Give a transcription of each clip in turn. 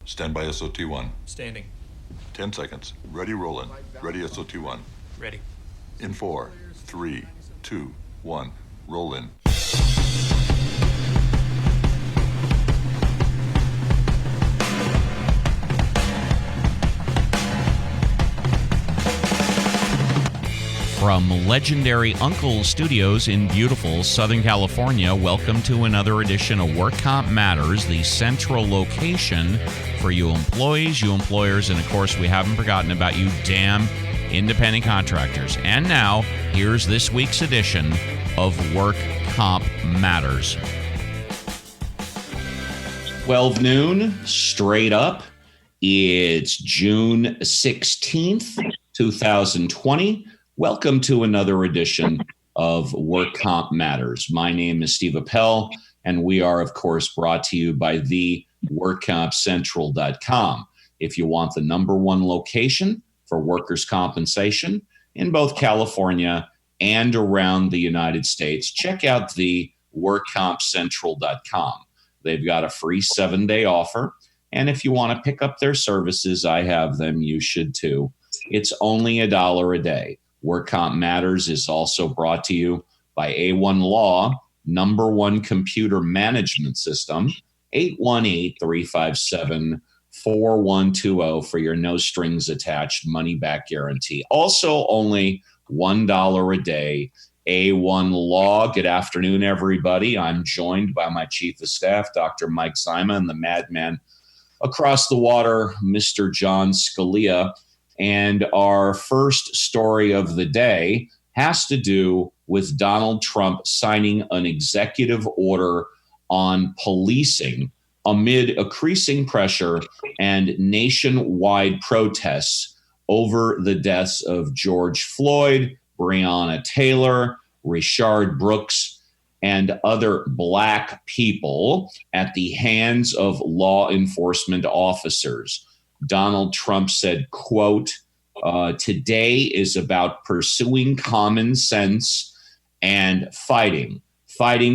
Stand by SOT1. Standing. 10 seconds. Ready, rollin'. Ready, SOT1. Ready. In 4, 3, 2, 1. Roll in. From legendary Uncle Studios in beautiful Southern California, welcome to another edition of Work Comp Matters, the central location for you employees, you employers, and of course, we haven't forgotten about you damn independent contractors. And now, here's this week's edition of Work Comp Matters. 12 noon, straight up. It's June 16th, 2020. Welcome to another edition of Work Comp Matters. My name is Steve Appell, and we are, of course, brought to you by the workcompcentral.com. If you want the number one location for workers' compensation in both California and around the United States, check out the workcompcentral.com. They've got a free 7-day offer, and if you want to pick up their services, I have them. You should too. It's only $1 a day. Work Comp Matters is also brought to you by A1 Law, number one computer management system, 818-357-4120 for your no strings attached money back guarantee. Also only $1 a day. A1 Law. Good afternoon, everybody. I'm joined by my chief of staff, Dr. Mike Simon, the madman across the water, Mr. John Scalia. And our first story of the day has to do with Donald Trump signing an executive order on policing amid increasing pressure and nationwide protests over the deaths of George Floyd, Breonna Taylor, Rayshard Brooks, and other Black people at the hands of law enforcement officers. Donald Trump said, quote, today is about pursuing common sense and fighting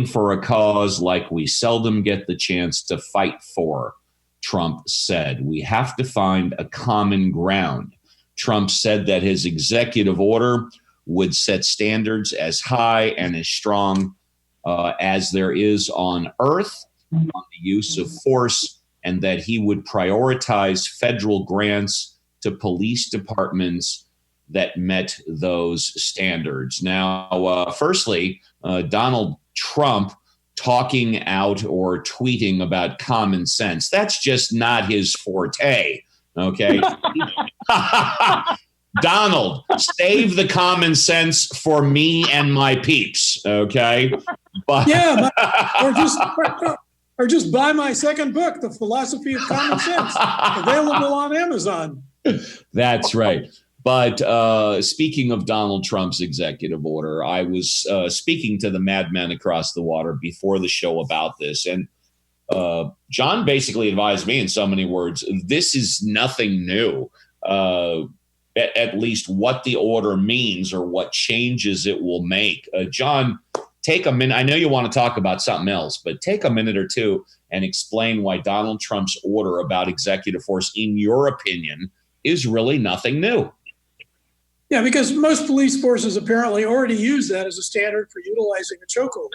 for a cause like we seldom get the chance to fight for, Trump said. We have to find a common ground. Trump said that his executive order would set standards as high and as strong as there is on earth on the use of force, and that he would prioritize federal grants to police departments that met those standards. Now, firstly, Donald Trump talking out or tweeting about common sense, that's just not his forte, okay? Donald, save the common sense for me and my peeps, okay? But yeah, or just buy my second book, The Philosophy of Common Sense, available on Amazon. That's right. But speaking of Donald Trump's executive order, I was speaking to the madman across the water before the show about this. And John basically advised me in so many words, this is nothing new, at least what the order means or what changes it will make. John, take a minute. I know you want to talk about something else, but take a minute or two and explain why Donald Trump's order about executive force, in your opinion, is really nothing new. Yeah, because most police forces apparently already use that as a standard for utilizing a chokehold.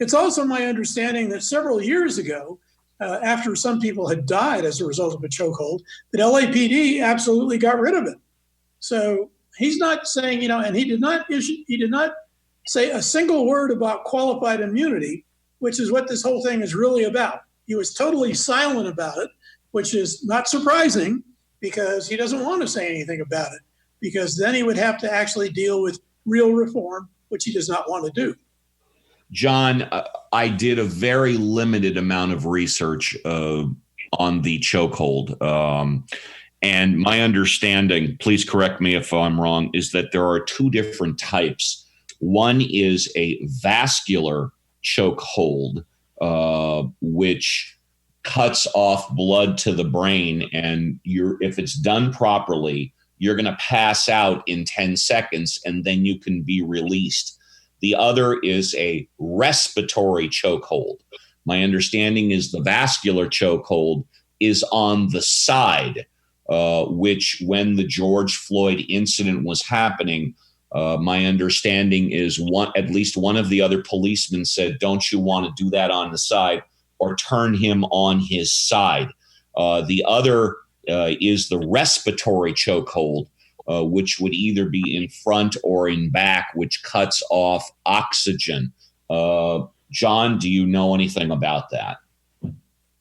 It's also my understanding that several years ago, after some people had died as a result of a chokehold, that LAPD absolutely got rid of it. So he's not saying, and he did not say a single word about qualified immunity, which is what this whole thing is really about. He was totally silent about it, which is not surprising because he doesn't want to say anything about it, because then he would have to actually deal with real reform, which he does not want to do. John, I did a very limited amount of research on the chokehold. And my understanding, please correct me if I'm wrong, is that there are two different types. One is a vascular chokehold, which cuts off blood to the brain. And if it's done properly, you're going to pass out in 10 seconds and then you can be released. The other is a respiratory chokehold. My understanding is the vascular chokehold is on the side, which when the George Floyd incident was happening, my understanding is at least one of the other policemen said, don't you want to do that on the side or turn him on his side? The other is the respiratory chokehold, which would either be in front or in back, which cuts off oxygen. John, do you know anything about that?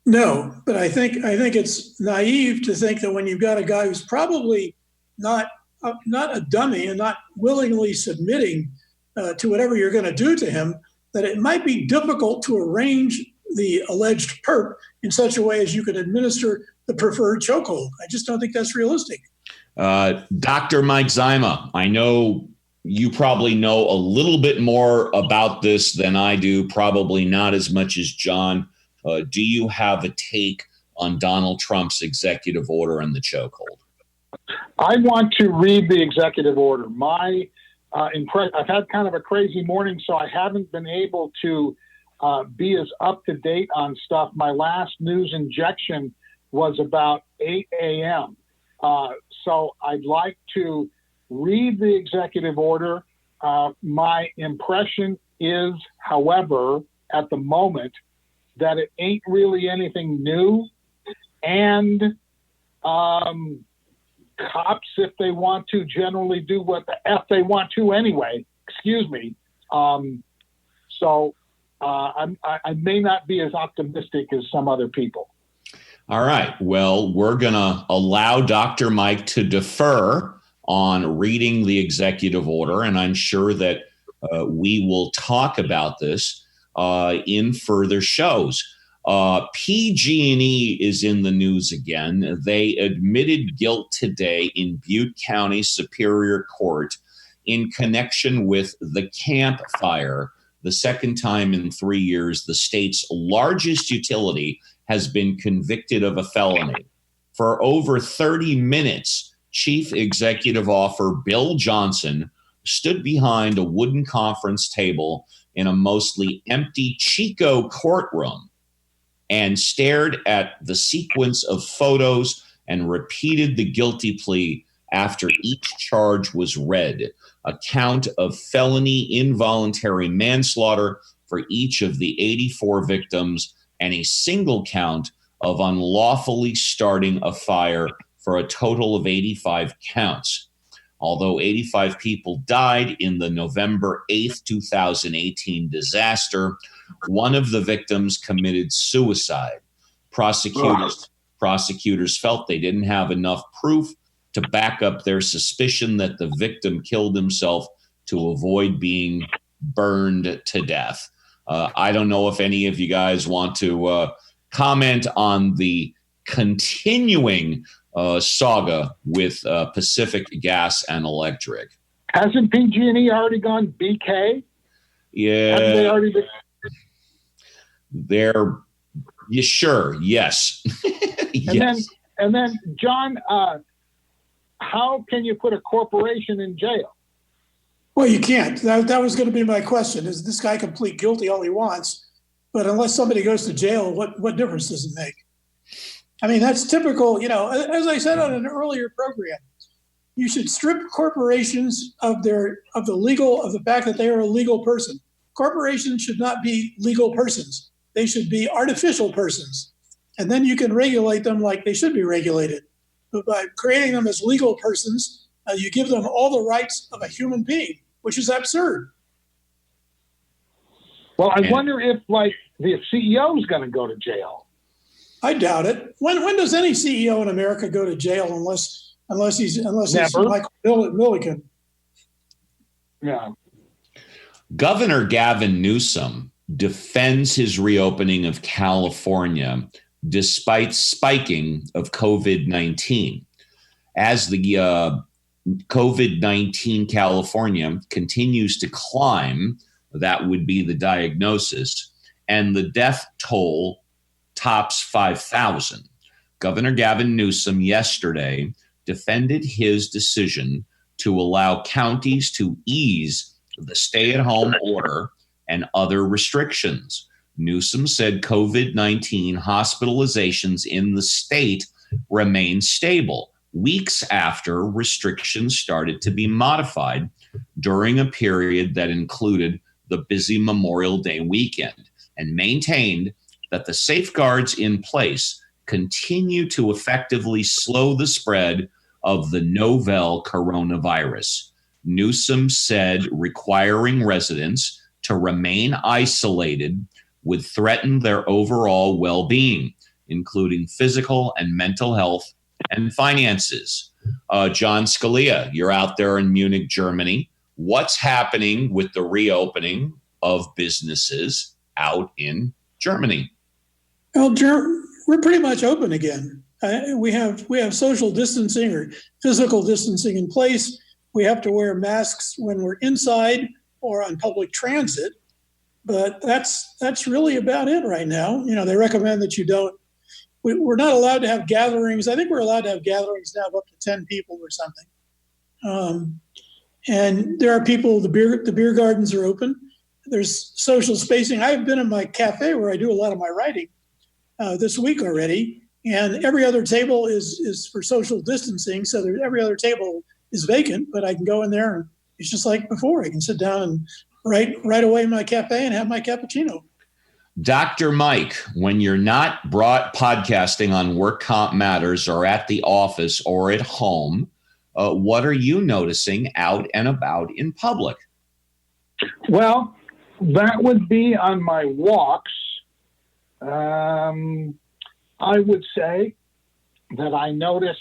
No, but I think it's naive to think that when you've got a guy who's probably not a dummy and not willingly submitting to whatever you're going to do to him, that it might be difficult to arrange the alleged perp in such a way as you could administer the preferred chokehold. I just don't think that's realistic. Dr. Mike Zyma, I know you probably know a little bit more about this than I do, probably not as much as John. Do you have a take on Donald Trump's executive order and the chokehold? I want to read the executive order. I've had kind of a crazy morning, so I haven't been able to be as up to date on stuff. My last news injection was about 8 a.m. So I'd like to read the executive order. My impression is, however, at the moment, that it ain't really anything new. And cops, if they want to, generally do what the F they want to anyway. Excuse me. So I may not be as optimistic as some other people. All right. Well, we're going to allow Dr. Mike to defer on reading the executive order, and I'm sure that we will talk about this in further shows. PG&E is in the news again. They admitted guilt today in Butte County Superior Court in connection with the Camp Fire. The second time in 3 years, the state's largest utility has been convicted of a felony. For over 30 minutes, Chief Executive Officer Bill Johnson stood behind a wooden conference table in a mostly empty Chico courtroom and stared at the sequence of photos and repeated the guilty plea after each charge was read. A count of felony involuntary manslaughter for each of the 84 victims and a single count of unlawfully starting a fire for a total of 85 counts. Although 85 people died in the November 8th, 2018 disaster, one of the victims committed suicide. Prosecutors felt they didn't have enough proof to back up their suspicion that the victim killed himself to avoid being burned to death. I don't know if any of you guys want to comment on the continuing saga with Pacific Gas and Electric. Hasn't PG&E already gone BK? Yeah. Haven't they already been? Sure, yes. Yes. And then, John, how can you put a corporation in jail? Well, you can't. That was going to be my question. Is this guy can plead guilty all he wants, but unless somebody goes to jail, what difference does it make? I mean, that's typical. As I said on an earlier program, you should strip corporations of the fact that they are a legal person. Corporations should not be legal persons. They should be artificial persons. And then you can regulate them like they should be regulated. But by creating them as legal persons, you give them all the rights of a human being, which is absurd. Well, I wonder if, the CEO is going to go to jail. I doubt it. When does any CEO in America go to jail unless he's Michael Milliken? Yeah. Governor Gavin Newsom defends his reopening of California despite spiking of COVID-19. As the COVID-19 California continues to climb, that would be the diagnosis, and the death toll tops 5,000. Governor Gavin Newsom yesterday defended his decision to allow counties to ease the stay-at-home order and other restrictions. Newsom said COVID-19 hospitalizations in the state remain stable weeks after restrictions started to be modified during a period that included the busy Memorial Day weekend, and maintained that the safeguards in place continue to effectively slow the spread of the novel coronavirus. Newsom said requiring residents to remain isolated would threaten their overall well-being, including physical and mental health and finances. John Scalia, you're out there in Munich, Germany. What's happening with the reopening of businesses out in Germany? Well, we're pretty much open again. We have social distancing or physical distancing in place. We have to wear masks when we're inside or on public transit, but that's really about it right now. They recommend that you don't. We're not allowed to have gatherings. I think we're allowed to have gatherings now of up to 10 people or something. And there are people. The beer gardens are open. There's social spacing. I've been in my cafe where I do a lot of my writing this week already, and every other table is for social distancing. So every other table is vacant, but I can go in there and it's just like before. I can sit down and write away in my cafe and have my cappuccino. Dr. Mike, when you're not podcasting on Work Comp Matters or at the office or at home, what are you noticing out and about in public? Well, that would be on my walks. I would say that I notice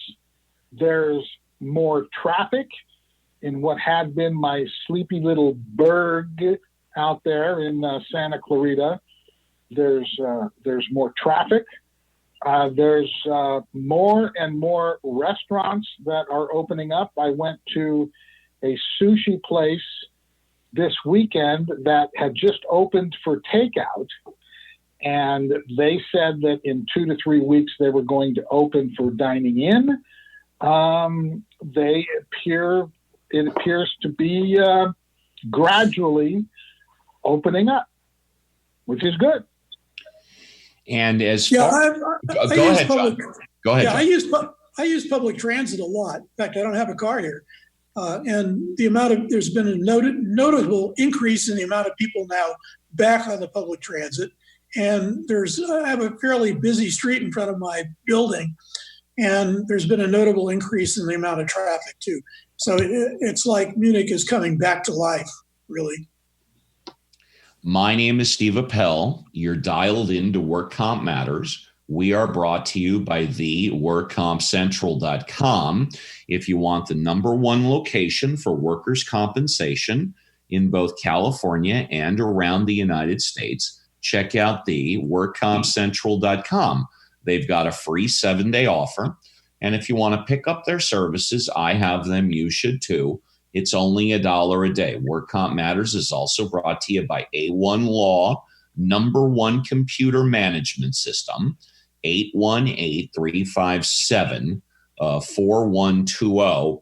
there's more traffic in what had been my sleepy little burg out there in Santa Clarita. There's more traffic. There's more and more restaurants that are opening up. I went to a sushi place this weekend that had just opened for takeout, and they said that in 2 to 3 weeks they were going to open for dining in. It appears to be gradually opening up, which is good. And as go ahead, John. Go ahead. Yeah, John. I use public transit a lot. In fact, I don't have a car here, and there's been a notable increase in the amount of people now back on the public transit. And I have a fairly busy street in front of my building, and there's been a notable increase in the amount of traffic too. So it's like Munich is coming back to life, really. My name is Steve Appell. You're dialed into Work Comp Matters. We are brought to you by the workcompcentral.com. If you want the number one location for workers' compensation in both California and around the United States, check out the workcompcentral.com. They've got a free 7-day offer. And if you want to pick up their services, I have them. You should too. It's only $1 a day. Work Comp Matters is also brought to you by A1 Law, number one computer management system, 818-357-4120.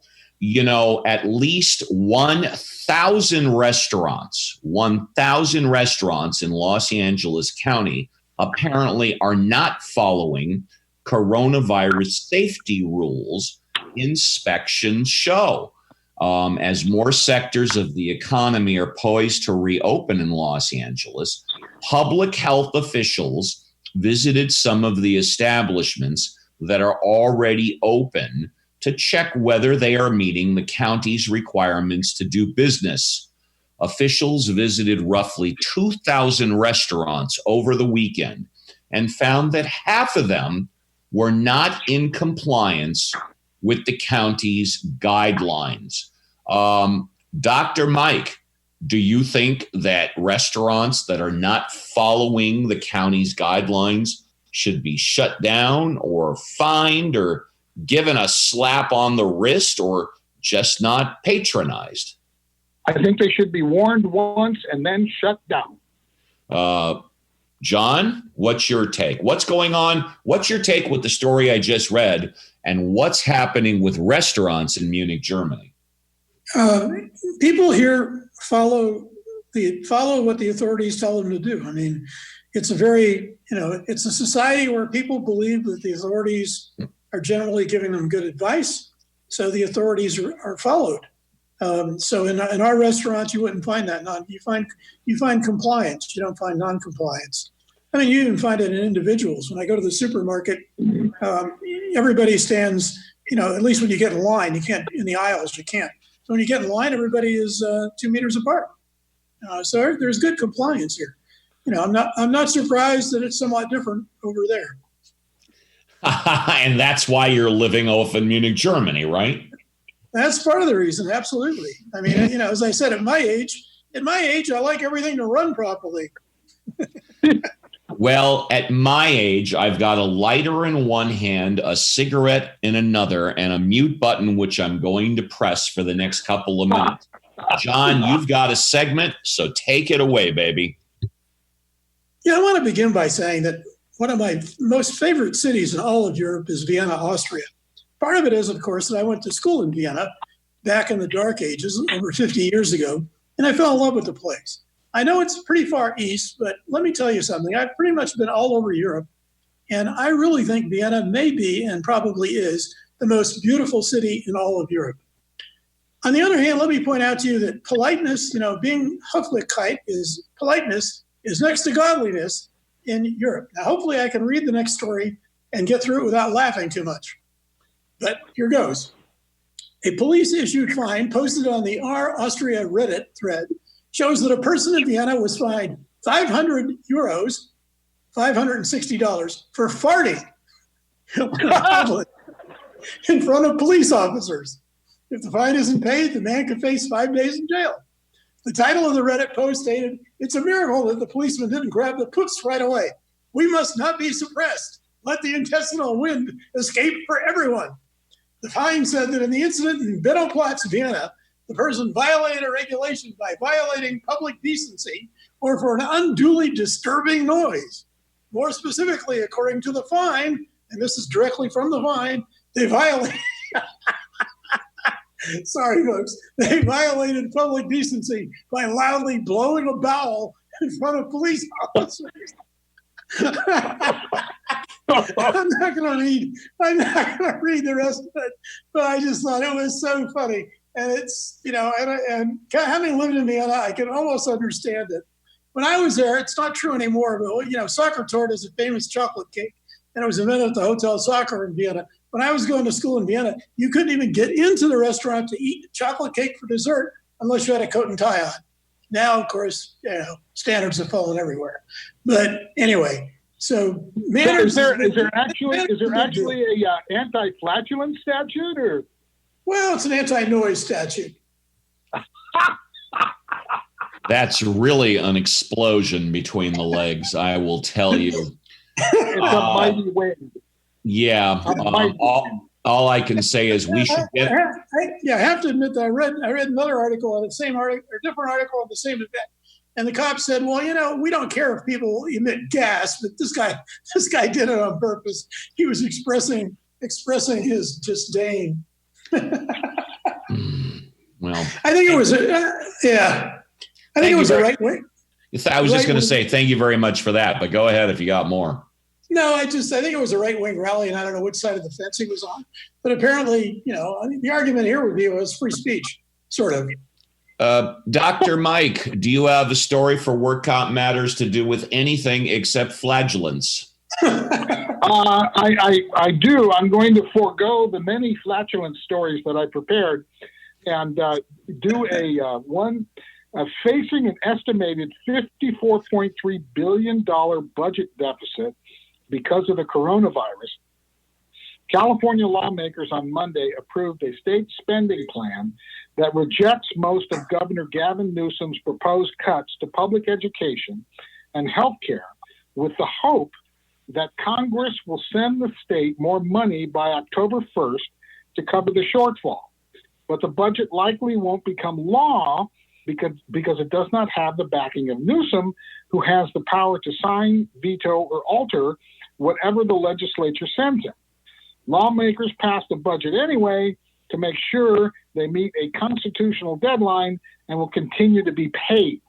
At least 1,000 restaurants in Los Angeles County apparently are not following coronavirus safety rules, inspections show. As more sectors of the economy are poised to reopen in Los Angeles, public health officials visited some of the establishments that are already open to check whether they are meeting the county's requirements to do business. Officials visited roughly 2,000 restaurants over the weekend and found that half of them were not in compliance with the county's guidelines. Dr. Mike, do you think that restaurants that are not following the county's guidelines should be shut down or fined or given a slap on the wrist or just not patronized? I think they should be warned once and then shut down. John, what's your take? What's going on? What's your take with the story I just read, and what's happening with restaurants in Munich, Germany? People here follow what the authorities tell them to do. I mean, it's a very, it's a society where people believe that the authorities are generally giving them good advice, so the authorities are followed. So in our restaurants, you wouldn't find that. You find compliance. You don't find non-compliance. I mean, you even find it in individuals. When I go to the supermarket, everybody stands, at least when you get in line, you can't, in the aisles, you can't. So when you get in line, everybody is 2 meters apart. So there's good compliance here. I'm not surprised that it's somewhat different over there. And that's why you're living off in Munich, Germany, right? That's part of the reason. Absolutely. I mean, as I said, at my age, I like everything to run properly. Well, at my age, I've got a lighter in one hand, a cigarette in another, and a mute button, which I'm going to press for the next couple of minutes. John, you've got a segment, so take it away, baby. Yeah, I want to begin by saying that one of my most favorite cities in all of Europe is Vienna, Austria. Part of it is, of course, that I went to school in Vienna back in the dark ages, over 50 years ago, and I fell in love with the place. I know it's pretty far east, but let me tell you something. I've pretty much been all over Europe, and I really think Vienna may be, and probably is, the most beautiful city in all of Europe. On the other hand, let me point out to you that politeness, being Höflichkeit politeness is next to godliness in Europe. Now, hopefully I can read the next story and get through it without laughing too much. But here goes. A police-issued fine posted on the R Austria Reddit thread shows that a person in Vienna was fined €500, $560, for farting in front of police officers. If the fine isn't paid, the man could face 5 days in jail. The title of the Reddit post stated, "It's a miracle that the policeman didn't grab the puss right away. We must not be suppressed. Let the intestinal wind escape for everyone." The fine said that in the incident in Benoplatz, Vienna, the person violated a regulation by violating public decency or for an unduly disturbing noise. More specifically, according to the fine, and this is directly from the fine, they violated sorry, folks. They violated public decency by loudly blowing a bowel in front of police officers. I'm not going to read the rest of it, but I just thought it was so funny. And it's, and having lived in Vienna, I can almost understand it. When I was there, it's not true anymore, but, Soccer Torte is a famous chocolate cake, and it was invented at the Hotel Soccer in Vienna. When I was going to school in Vienna, you couldn't even get into the restaurant to eat chocolate cake for dessert unless you had a coat and tie on. Now, of course, standards have fallen everywhere. But anyway, so manners. So is there actually a anti-flatulence statute, or? Well, it's an anti-noise statute. That's really an explosion between the legs, I will tell you. It's a mighty wind. Yeah. All I can say is we should get. I have to admit that I read another article on the same article, or a different article on the same event, and the cop said, "Well, we don't care if people emit gas, but this guy did it on purpose. He was expressing his disdain." Well, I think it was I think it was the right way. I was just going to say thank you very much for that, but go ahead if you got more. No, I think it was a right-wing rally, and I don't know which side of the fence he was on. But apparently, the argument here would be it was free speech, sort of. Dr. Mike, do you have a story for Work Comp Matters to do with anything except flagellants? I do. I'm going to forego the many flatulent stories that I prepared and do facing an estimated $54.3 billion budget deficit because of the coronavirus. California lawmakers on Monday approved a state spending plan that rejects most of Governor Gavin Newsom's proposed cuts to public education and health care, with the hope that Congress will send the state more money by October 1st to cover the shortfall. But the budget likely won't become law because it does not have the backing of Newsom, who has the power to sign, veto, or alter whatever the legislature sends him. Lawmakers passed the budget anyway to make sure they meet a constitutional deadline and will continue to be paid.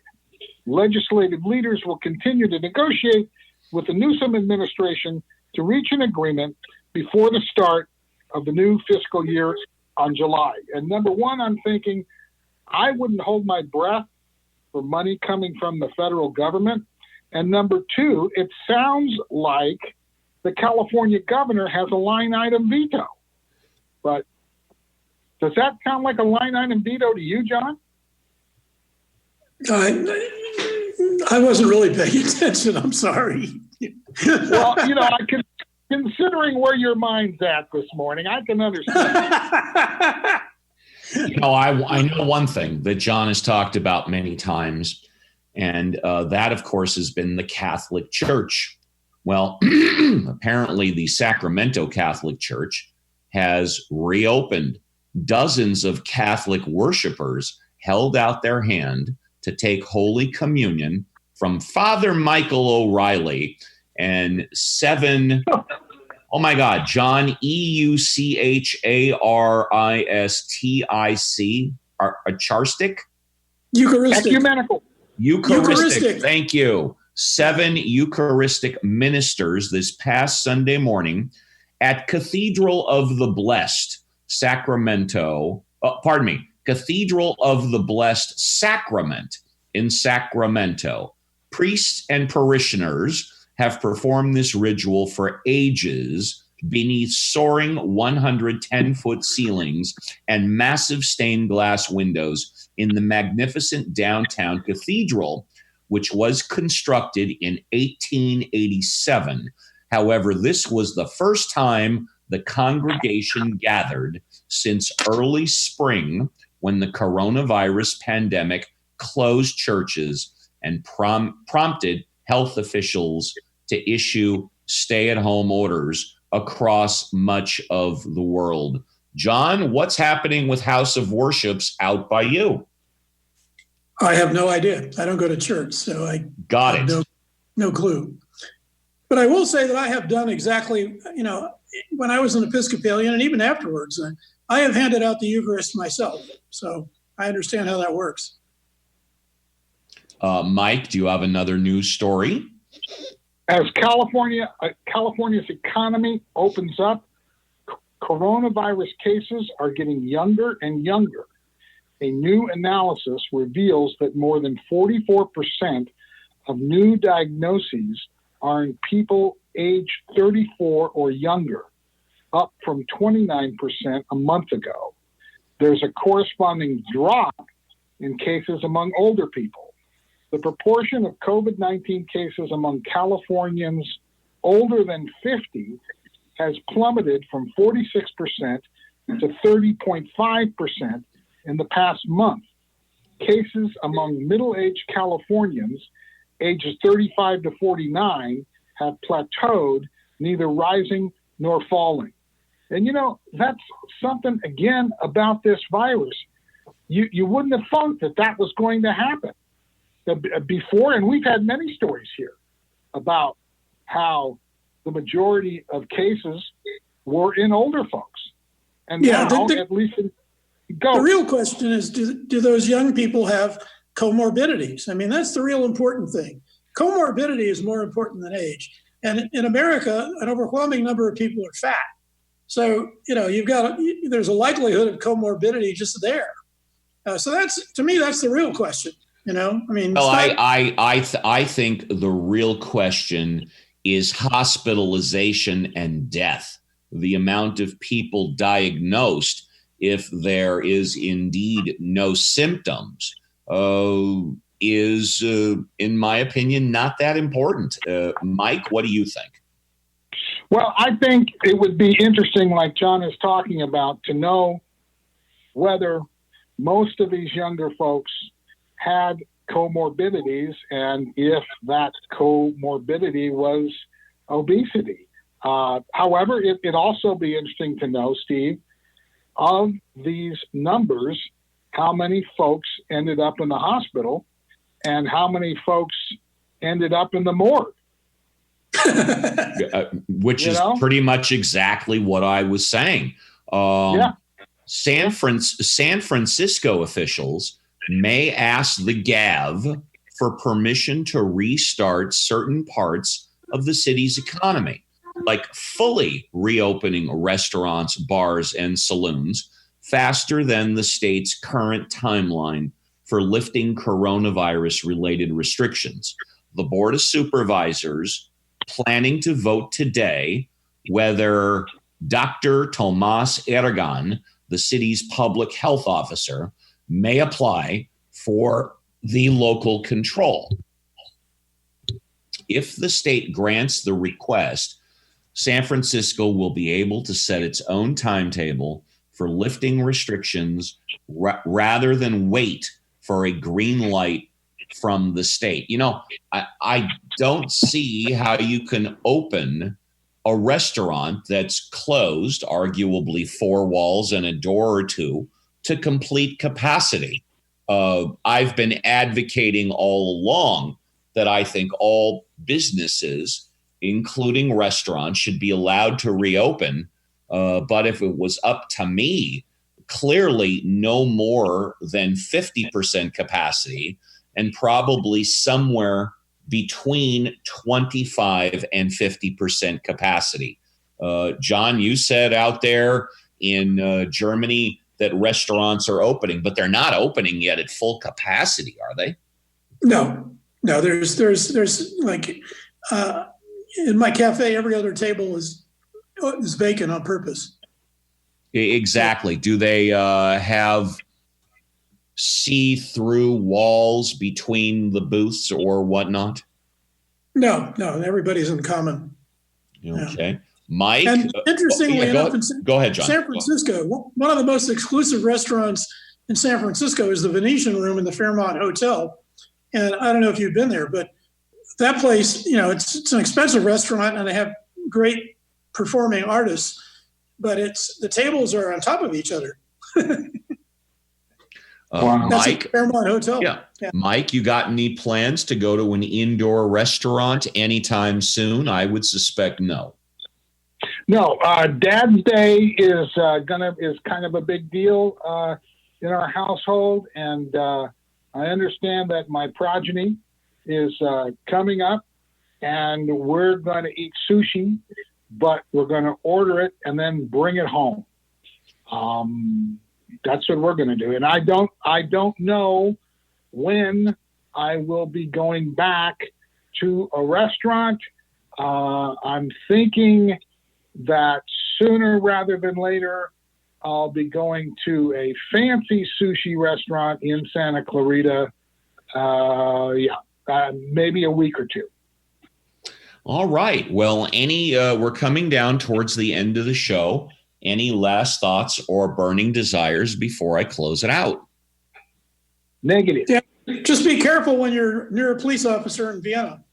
Legislative leaders will continue to negotiate with the Newsom administration to reach an agreement before the start of the new fiscal year on July. And number one, I'm thinking I wouldn't hold my breath for money coming from the federal government. And number two, it sounds like the California governor has a line item veto. But does that sound like a line item veto to you, John? I wasn't really paying attention. I'm sorry. Well, considering where your mind's at this morning, I can understand. I know one thing that John has talked about many times, and that, of course, has been the Catholic Church. Well, apparently the Sacramento Catholic Church has reopened. Dozens of Catholic worshipers held out their hand to take Holy Communion from Father Michael O'Reilly and seven, oh my God, John Eucharistic, Charstic? Ecumenical. Eucharistic. Thank you. 7 Eucharistic ministers this past Sunday morning at Cathedral of the Blessed, Cathedral of the Blessed Sacrament in Sacramento. Priests and parishioners have performed this ritual for ages beneath soaring 110-foot ceilings and massive stained glass windows in the magnificent downtown cathedral, which was constructed in 1887. However, this was the first time the congregation gathered since early spring, when the coronavirus pandemic closed churches and prompted health officials to issue stay-at-home orders across much of the world. John, what's happening with House of Worships out by you? I have no idea. I don't go to church, so I got it. No clue. But I will say that I have done exactly, when I was an Episcopalian and even afterwards, I have handed out the Eucharist myself. So I understand how that works. Mike, do you have another news story? As California's economy opens up, coronavirus cases are getting younger and younger. A new analysis reveals that more than 44% of new diagnoses are in people aged 34 or younger, up from 29% a month ago. There's a corresponding drop in cases among older people. The proportion of COVID-19 cases among Californians older than 50 has plummeted from 46% to 30.5% in the past month. Cases among middle-aged Californians ages 35 to 49 have plateaued, neither rising nor falling. And that's something, again, about this virus. You wouldn't have thought that was going to happen before, and we've had many stories here about how the majority of cases were in older folks. And now, at least the real question is, do those young people have comorbidities? I mean, that's the real important thing. Comorbidity is more important than age. And in America, an overwhelming number of people are fat. So, there's a likelihood of comorbidity just there. So to me, that's the real question. I think the real question is hospitalization and death. The amount of people diagnosed, if there is indeed no symptoms, is, in my opinion, not that important. Mike, what do you think? Well, I think it would be interesting, like John is talking about, to know whether most of these younger folks had comorbidities and if that comorbidity was obesity. However, it'd also be interesting to know, Steve, of these numbers, how many folks ended up in the hospital and how many folks ended up in the morgue. Which is pretty much exactly what I was saying. San Francisco officials may ask the Gav for permission to restart certain parts of the city's economy, like fully reopening restaurants, bars, and saloons faster than the state's current timeline for lifting coronavirus-related restrictions. The Board of Supervisors planning to vote today whether Dr. Tomas Ergan, the city's public health officer, may apply for the local control. If the state grants the request, San Francisco will be able to set its own timetable for lifting restrictions rather than wait for a green light from the state. You know, I don't see how you can open a restaurant that's closed, arguably 4 walls and a door or two, to complete capacity. I've been advocating all along that I think all businesses, including restaurants, should be allowed to reopen. But if it was up to me, clearly no more than 50% capacity, and probably somewhere between 25 and 50% capacity. John, you said out there in Germany that restaurants are opening, but they're not opening yet at full capacity, are they? No. There's like in my cafe, every other table is vacant on purpose. Exactly. Do they have see-through walls between the booths or whatnot? No. Everybody's in common. Okay. Yeah. Mike? And interestingly enough, go ahead, John. San Francisco, one of the most exclusive restaurants in San Francisco is the Venetian Room in the Fairmont Hotel. And I don't know if you've been there, but that place, it's an expensive restaurant and they have great performing artists, but the tables are on top of each other. That's Mike, a Fairmont Hotel. Yeah. Mike, you got any plans to go to an indoor restaurant anytime soon? I would suspect no. No, Dad's Day is kind of a big deal in our household, and I understand that my progeny is coming up, and we're going to eat sushi, but we're going to order it and then bring it home. That's what we're going to do, and I don't know when I will be going back to a restaurant. I'm thinking that sooner rather than later, I'll be going to a fancy sushi restaurant in Santa Clarita. Maybe a week or two. All right. Well, we're coming down towards the end of the show. Any last thoughts or burning desires before I close it out? Negative. Yeah, just be careful when you're near a police officer in Vienna.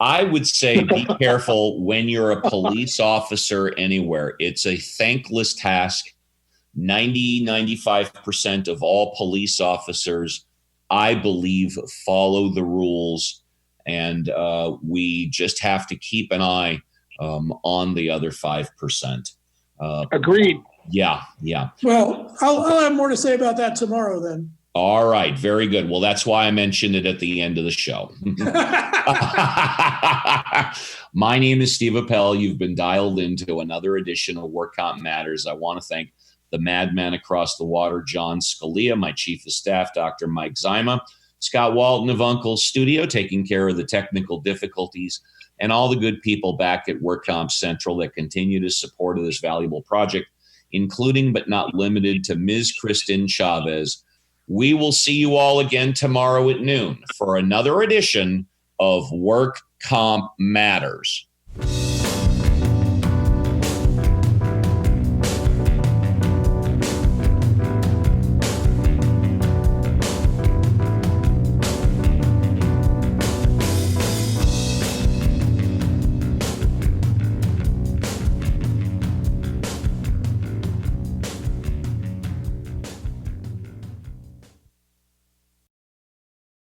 I would say be careful when you're a police officer anywhere. It's a thankless task. 95% of all police officers, I believe, follow the rules. And we just have to keep an eye on the other 5%. Agreed. Yeah. Well, I'll have more to say about that tomorrow then. All right. Very good. Well, that's why I mentioned it at the end of the show. My name is Steve Appell. You've been dialed into another edition of Work Comp Matters. I want to thank the madman across the water, John Scalia, my chief of staff, Dr. Mike Zyma, Scott Walton of Uncle's Studio, taking care of the technical difficulties, and all the good people back at WorkCompCentral that continue to support this valuable project, including but not limited to Ms. Kristen Chavez. We will see you all again tomorrow at noon for another edition of Work Comp Matters.